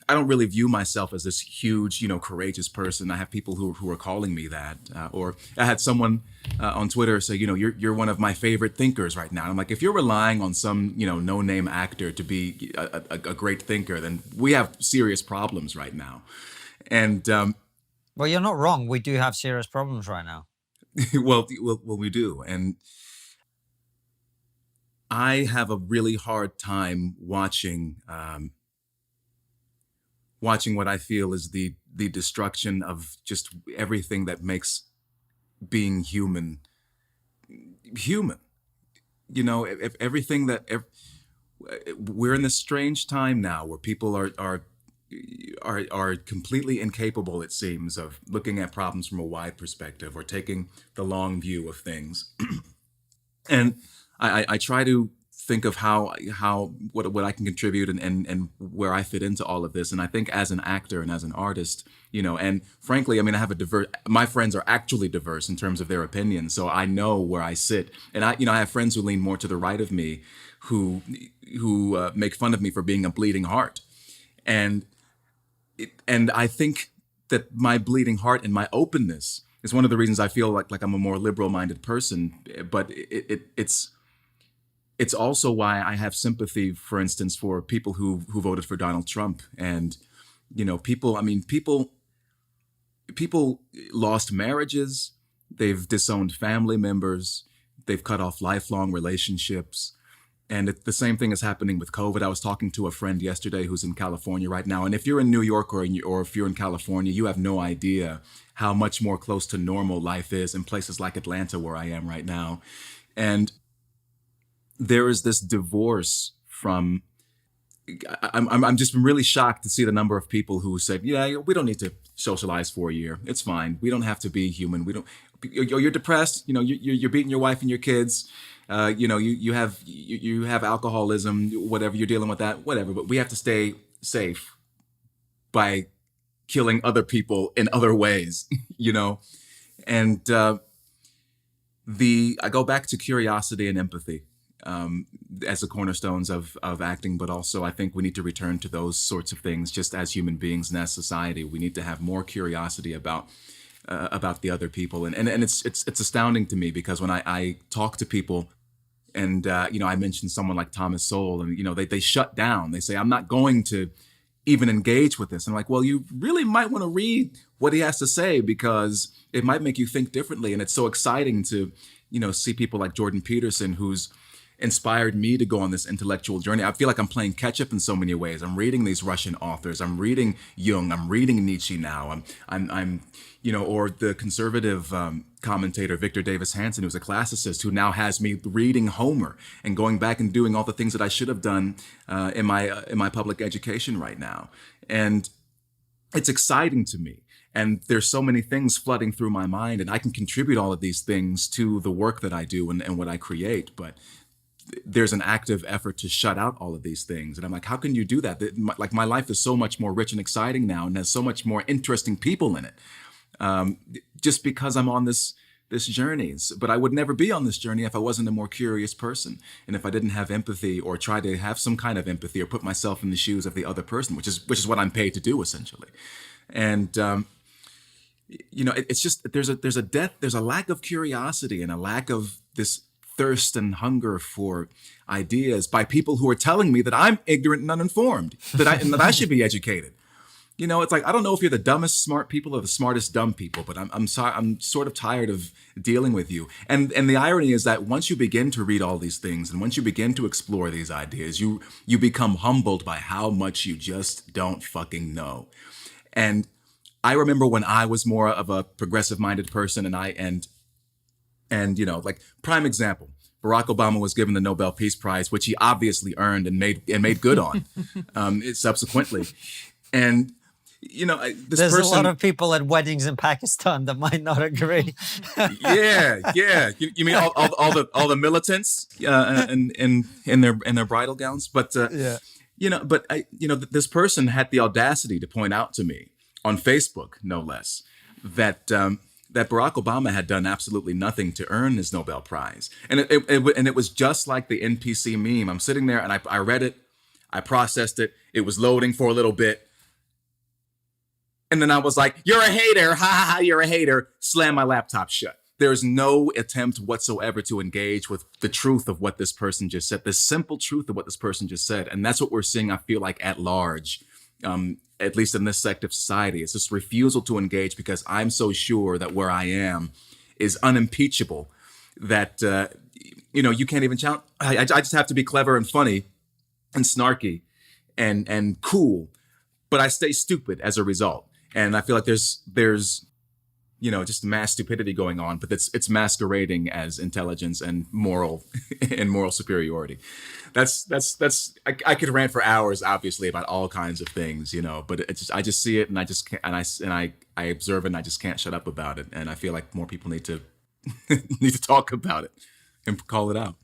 I don't really view myself as this huge, courageous person. I have people who are calling me that, or I had someone on Twitter say, you're one of my favorite thinkers right now. And I'm like, if you're relying on some, no name actor to be a great thinker, then we have serious problems right now. And Well, you're not wrong. We do have serious problems right now. well, we do. And I have a really hard time watching what I feel is the destruction of just everything that makes being human. If everything we're in this strange time now where people are completely incapable, it seems, of looking at problems from a wide perspective or taking the long view of things. And I try to think of what I can contribute and where I fit into all of this. And I think as an actor and as an artist, and frankly, I mean, I have my friends are actually diverse in terms of their opinions. So I know where I sit. And I have friends who lean more to the right of me who make fun of me for being a bleeding heart. And I think that my bleeding heart and my openness is one of the reasons I feel like I'm a more liberal-minded person. But it's also why I have sympathy, for instance, for people who voted for Donald Trump. And people lost marriages, they've disowned family members, they've cut off lifelong relationships. And the same thing is happening with COVID. I was talking to a friend yesterday who's in California right now. And if you're in New York or if you're in California, you have no idea how much more close to normal life is in places like Atlanta, where I am right now. And there is this divorce from. I'm just really shocked to see the number of people who said, "Yeah, we don't need to socialize for a year. It's fine. We don't have to be human. We don't. You're depressed. You're beating your wife and your kids. You have alcoholism. Whatever, you're dealing with that. Whatever. But we have to stay safe by killing other people in other ways. And I go back to curiosity and empathy as the cornerstones of acting, but also I think we need to return to those sorts of things just as human beings and as society. We need to have more curiosity about the other people, and it's astounding to me because when I talk to people, and I mentioned someone like Thomas Sowell, and they shut down. They say, I'm not going to even engage with this. And I'm like, well, you really might want to read what he has to say because it might make you think differently. And it's so exciting to see people like Jordan Peterson, who's inspired me to go on this intellectual journey. I feel like I'm playing catch up in so many ways. I'm reading these Russian authors. I'm reading Jung. I'm reading Nietzsche now. I'm or the conservative commentator Victor Davis Hanson, who's a classicist, who now has me reading Homer and going back and doing all the things that I should have done in my public education right now. And it's exciting to me. And there's so many things flooding through my mind, and I can contribute all of these things to the work that I do and what I create. But there's an active effort to shut out all of these things. And I'm like, how can you do that? My life is so much more rich and exciting now and has so much more interesting people in it. Just because I'm on this journey. But I would never be on this journey if I wasn't a more curious person. And if I didn't have empathy or try to have some kind of empathy or put myself in the shoes of the other person, which is what I'm paid to do essentially. And, it's just, there's a lack of curiosity and a lack of this thirst and hunger for ideas by people who are telling me that I'm ignorant and uninformed, that I should be educated. It's like, I don't know if you're the dumbest smart people or the smartest dumb people, but I'm sorry, I'm sort of tired of dealing with you. And the irony is that once you begin to read all these things and once you begin to explore these ideas, you become humbled by how much you just don't fucking know. And I remember when I was more of a progressive minded person and like prime example, Barack Obama was given the Nobel Peace Prize, which he obviously earned and made good on subsequently. And this There's person, a lot of people at weddings in Pakistan that might not agree. yeah. You mean all the militants in their bridal gowns? But Yeah. this person had the audacity to point out to me on Facebook, no less, that Barack Obama had done absolutely nothing to earn his Nobel Prize. And it was just like the NPC meme. I'm sitting there and I read it, I processed it, it was loading for a little bit, And then I was like, you're a hater. Ha ha ha, you're a hater. Slam my laptop shut. There's no attempt whatsoever to engage with the truth of what this person just said, the simple truth of what this person just said. And that's what we're seeing, I feel like, at large, at least in this sect of society. It's this refusal to engage because I'm so sure that where I am is unimpeachable, that, you can't even challenge. I just have to be clever and funny and snarky and cool, but I stay stupid as a result. And I feel like there's just mass stupidity going on, but it's masquerading as intelligence and moral and moral superiority. I could rant for hours, obviously, about all kinds of things, but I just see it, and I just can't, and I observe it, and I just can't shut up about it. And I feel like more people need to need to talk about it and call it out.